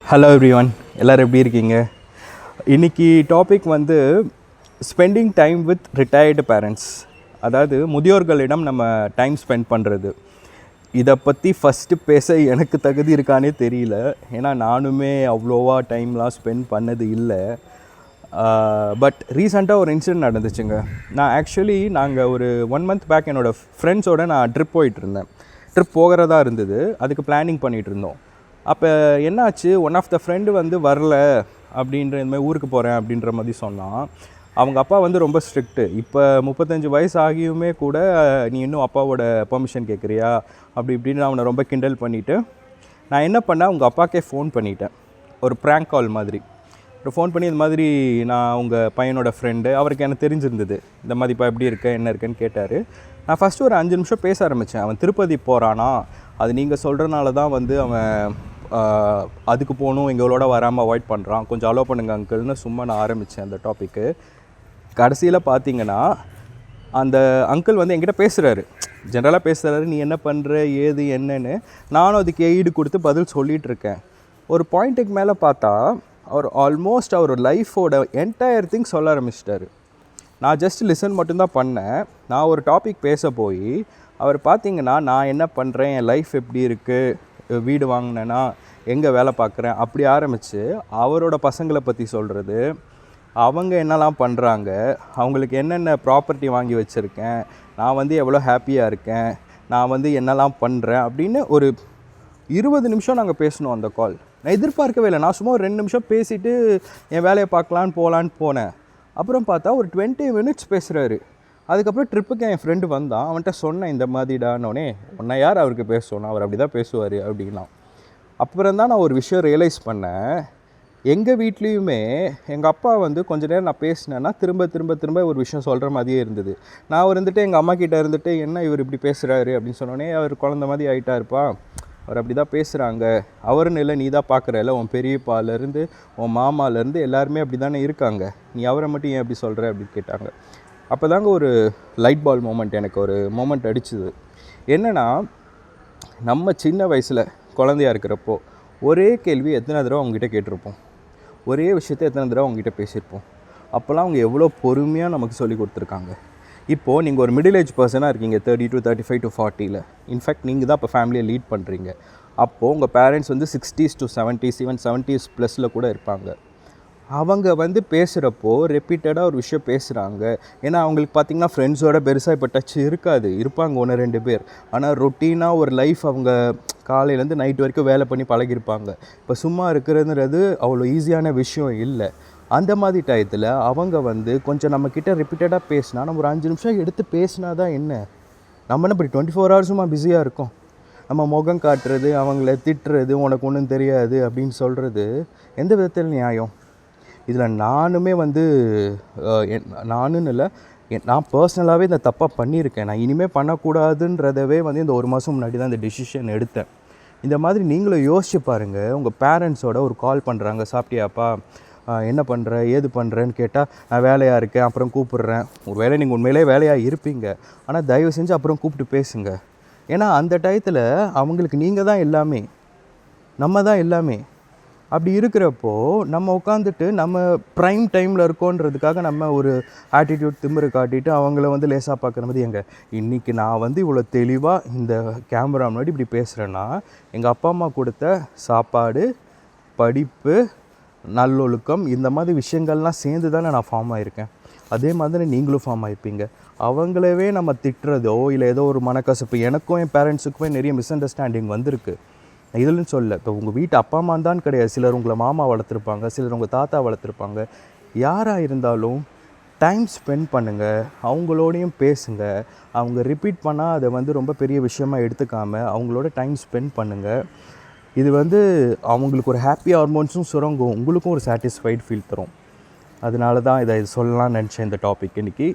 Hello everyone, எல்லோரும் எப்படி இருக்கீங்க? இன்றைக்கி டாபிக் வந்து spending time with retired parents, அதாவது முதியோர்களிடம் நம்ம டைம் ஸ்பெண்ட் பண்ணுறது. இதை பற்றி ஃபஸ்ட்டு பேச எனக்கு தகுதி இருக்கானே தெரியல. ஏன்னா நானுமே அவ்வளோவா டைம்லாம் ஸ்பெண்ட் பண்ணது இல்லை. பட் ரீசெண்டாக ஒரு இன்சிடென்ட் நடந்துச்சுங்க. நாங்கள் ஒரு 1 மந்த் பேக் என்னோடய ஃப்ரெண்ட்ஸோடு நான் ட்ரிப் போயிட்டுருந்தேன். ட்ரிப் போகிறதா இருந்தது, அதுக்கு பிளானிங் பண்ணிகிட்டு இருந்தோம். அப்போ என்னாச்சு, ஒன் ஆஃப் த ஃப்ரெண்டு வந்து வரல அப்படின்ற இதுமாதிரி ஊருக்கு போகிறேன் அப்படின்ற மாதிரி சொன்னான். அவங்க அப்பா வந்து ரொம்ப ஸ்ட்ரிக்ட்டு. இப்போ 35 வயசு ஆகியுமே கூட நீ இன்னும் அப்பாவோட பெர்மிஷன் கேட்குறியா அப்படி இப்படின்னு அவனை ரொம்ப கிண்டல் பண்ணிவிட்டு, நான் என்ன பண்ணேன், அவங்க அப்பாக்கே ஃபோன் பண்ணிட்டேன். ஒரு ப்ராங்க் கால் மாதிரி ஒரு ஃபோன் பண்ணி இந்த மாதிரி நான் உங்கள் பையனோட ஃப்ரெண்டு, அவருக்கு எனக்கு தெரிஞ்சிருந்தது. இந்த மாதிரி இப்போ எப்படி இருக்க என்ன இருக்குன்னு கேட்டார். நான் ஃபஸ்ட்டு ஒரு 5 நிமிஷம் பேச ஆரம்பித்தேன். அவன் திருப்பதி போகிறானா, அது நீங்கள் சொல்கிறனால தான் வந்து அவன் அதுக்கு போகணும், எங்களோட வராமல் அவாய்ட் பண்ணுறான், கொஞ்சம் அலோவ் பண்ணுங்க அங்கிள்னு சும்மா நான் ஆரம்பித்தேன் அந்த டாப்பிக்கு. கடைசியில் பார்த்தீங்கன்னா அந்த அங்கிள் வந்து என்கிட்ட பேசுகிறாரு, ஜென்ரலாக பேசுகிறாரு, நீ என்ன பண்ணுற ஏது என்னன்னு. நானும் அதுக்கு ஈடு கொடுத்து பதில் சொல்லிகிட்ருக்கேன். ஒரு பாயிண்ட்டுக்கு மேலே பார்த்தா அவர் ஆல்மோஸ்ட் அவர் லைஃபோட என்டையர் திங் சொல்ல ஆரம்பிச்சிட்டாரு. நான் ஜஸ்ட் லிசன் மட்டும்தான் பண்ணேன். நான் ஒரு டாபிக் பேச போய் அவர் பார்த்திங்கன்னா நான் என்ன பண்ணுறேன், என் லைஃப் எப்படி இருக்குது, வீடு வாங்கினேன்னா எங்கே வேலை பார்க்குறேன் அப்படி ஆரம்பித்து அவரோட பசங்களை பற்றி சொல்கிறது, அவங்க என்னெல்லாம் பண்ணுறாங்க, அவங்களுக்கு என்னென்ன ப்ராப்பர்ட்டி வாங்கி வச்சுருக்கேன், நான் வந்து எவ்வளோ ஹாப்பியாக இருக்கேன், நான் வந்து என்னெல்லாம் பண்ணுறேன் அப்படின்னு ஒரு 20 நிமிஷம் நாங்கள் பேசணும் அந்த கால். நான் எதிர்பார்க்கவே இல்லை. நான் சும்மா ஒரு 2 நிமிஷம் பேசிவிட்டு என் வேலையை போகலான்னு போனேன். அப்புறம் பார்த்தா ஒரு 20 மினிட்ஸ் பேசுகிறாரு. அதுக்கப்புறம் ட்ரிப்புக்கு என் ஃப்ரெண்டு வந்தான். அவன்கிட்ட சொன்னேன் இந்த மாதிரிடானோடனே, உன்னை யார் அவருக்கு பேச சொன்னால், அவர் அப்படி தான் பேசுவார் அப்படின்னா. அப்புறம் தான் நான் ஒரு விஷயம் ரியலைஸ் பண்ணேன். எங்கள் வீட்லேயுமே எங்கள் அப்பா வந்து கொஞ்ச நேரம் நான் பேசினேன்னா திரும்ப ஒரு விஷயம் சொல்கிற மாதிரியே இருந்தது. நான் இருந்துட்டு எங்கள் அம்மா கிட்டே இருந்துட்டு என்ன இவர் இப்படி பேசுகிறாரு அப்படின்னு சொன்னோடனே, அவர் குழந்த மாதிரி ஆகிட்டாருப்பா, அவர் அப்படி தான் பேசுகிறாங்க, அவருன்னு இல்லை, நீ தான் பார்க்குறல, உன் பெரியப்பாலேருந்து உன் மாமாலேருந்து எல்லாருமே அப்படி தானே இருக்காங்க, நீ அவரை மட்டும் ஏன் அப்படி சொல்கிற அப்படின்னு கேட்டாங்க. அப்போ தாங்க ஒரு லைட் பால் மூமெண்ட் எனக்கு ஒரு மூமெண்ட் அடிச்சுது. என்னென்னா, நம்ம சின்ன வயசில் குழந்தையாக இருக்கிறப்போ ஒரே கேள்வி எத்தனை தடவை அவங்ககிட்ட கேட்டிருப்போம், ஒரே விஷயத்தை எத்தனை தடவை அவங்ககிட்ட பேசியிருப்போம். அப்போல்லாம் அவங்க எவ்வளோ பொறுமையாக நமக்கு சொல்லி கொடுத்துருக்காங்க. இப்போது நீங்கள் ஒரு மிடில் ஏஜ் பர்சனாக இருக்கீங்க, 30 to 35 to 40. இன்ஃபேக்ட் நீங்கள் தான் இப்போ ஃபேமிலியை லீட் பண்ணுறீங்க. அப்போது உங்கள் பேரண்ட்ஸ் வந்து 60s to 70s, even 70s ப்ளஸில் கூட இருப்பாங்க. அவங்க வந்து பேசுகிறப்போ ரிப்பீட்டடாக ஒரு விஷயம் பேசுகிறாங்க. ஏன்னா அவங்களுக்கு பார்த்திங்கன்னா ஃப்ரெண்ட்ஸோட பெருசாக இப்போ டச் இருப்பாங்க 1-2 பேர். ஆனால் ரொட்டீனாக ஒரு லைஃப் அவங்க காலையிலேருந்து நைட் வரைக்கும் வேலை பண்ணி பழகியிருப்பாங்க. இப்போ சும்மா இருக்கிறதுன்றது அவ்வளோ ஈஸியான விஷயம் இல்லை. அந்த மாதிரி டயத்தில் அவங்க வந்து கொஞ்சம் நம்மக்கிட்ட ரிப்பீட்டடாக பேசினா, நம்ம ஒரு 5 நிமிஷம் எடுத்து பேசினா தான் என்ன, நம்ம என்ன இப்படி 24 ஹவர்ஸுமா பிஸியாக இருக்கோம். நம்ம முகம் காட்டுறது, அவங்கள திட்டுறது, உனக்கு ஒன்றும் தெரியாது அப்படின்னு சொல்கிறது எந்த விதத்தில் நியாயம்? இதில் நானுமே வந்து நானுன்னு இல்லை, நான் பர்சனலாகவே இந்த தப்பாக பண்ணியிருக்கேன். நான் இனிமேல் பண்ணக்கூடாதுன்றதவே வந்து இந்த 1 மாதம் முன்னாடி தான் இந்த டெசிஷன் எடுத்தேன். இந்த மாதிரி நீங்களும் யோசிச்சு பாருங்கள். உங்கள் பேரண்ட்ஸோட ஒரு கால் பண்ணுறாங்க, சாப்பிட்டியாப்பா, என்ன பண்ணுற ஏது பண்ணுறேன்னு கேட்டால், நான் வேலையாக இருக்கேன் அப்புறம் கூப்பிட்றேன். ஒரு வேளை நீங்கள் உண்மையிலே வேலையாக இருப்பீங்க, ஆனால் தயவு செஞ்சு அப்புறம் கூப்பிட்டு பேசுங்க. ஏன்னா அந்த டயத்தில் அவங்களுக்கு நீங்கள் தான் எல்லாமே, நம்ம தான் எல்லாமே. அப்படி இருக்கிறப்போ நம்ம உட்காந்துட்டு நம்ம ப்ரைம் டைமில் இருக்கோன்றதுக்காக நம்ம ஒரு ஆட்டிடியூட் திமிரு காட்டிட்டு அவங்கள வந்து லேசாக பார்க்குற மாதிரி, இன்றைக்கி நான் வந்து இவ்வளோ தெளிவாக இந்த கேமரா முன்னாடி இப்படி பேசுகிறேன்னா, எங்கள் அப்பா அம்மா கொடுத்த சாப்பாடு, படிப்பு, நல்லொழுக்கம், இந்த மாதிரி விஷயங்கள்லாம் சேர்ந்து தானே நான் ஃபார்ம் ஆகியிருக்கேன். அதே மாதிரி நீங்களும் ஃபார்ம் ஆகிருப்பீங்க. அவங்களவே நம்ம திட்டுறதோ இல்லை ஏதோ ஒரு மனக்கசப்பு, எனக்கும் என் பேரண்ட்ஸுக்குமே நிறைய மிஸ் அண்டர்ஸ்டாண்டிங் வந்திருக்கு. இதுலன்னு சொல்ல, இப்போ உங்கள் வீட்டு அப்பா அம்மா தான் கிடையாது, சிலர் உங்களை மாமா வளர்த்துருப்பாங்க, சிலர் உங்கள் தாத்தா வளர்த்துருப்பாங்க. யாராக இருந்தாலும் டைம் ஸ்பெண்ட் பண்ணுங்கள், அவங்களோடையும் பேசுங்க. அவங்க ரிப்பீட் பண்ணால் அதை வந்து ரொம்ப பெரிய விஷயமாக எடுத்துக்காமல் அவங்களோட டைம் ஸ்பெண்ட் பண்ணுங்கள். இது வந்து அவங்களுக்கு ஒரு ஹாப்பி ஹார்மோன்ஸும் சுரங்கும், உங்களுக்கும் ஒரு சாட்டிஸ்ஃபைட் ஃபீல் தரும். அதனால தான் இதை சொல்லலாம்னு நினச்சேன் இந்த டாபிக். இன்றைக்கி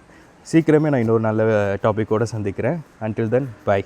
சீக்கிரமே நான் இன்னொரு நல்ல டாப்பிக்கோடு சந்திக்கிறேன். Until then, by.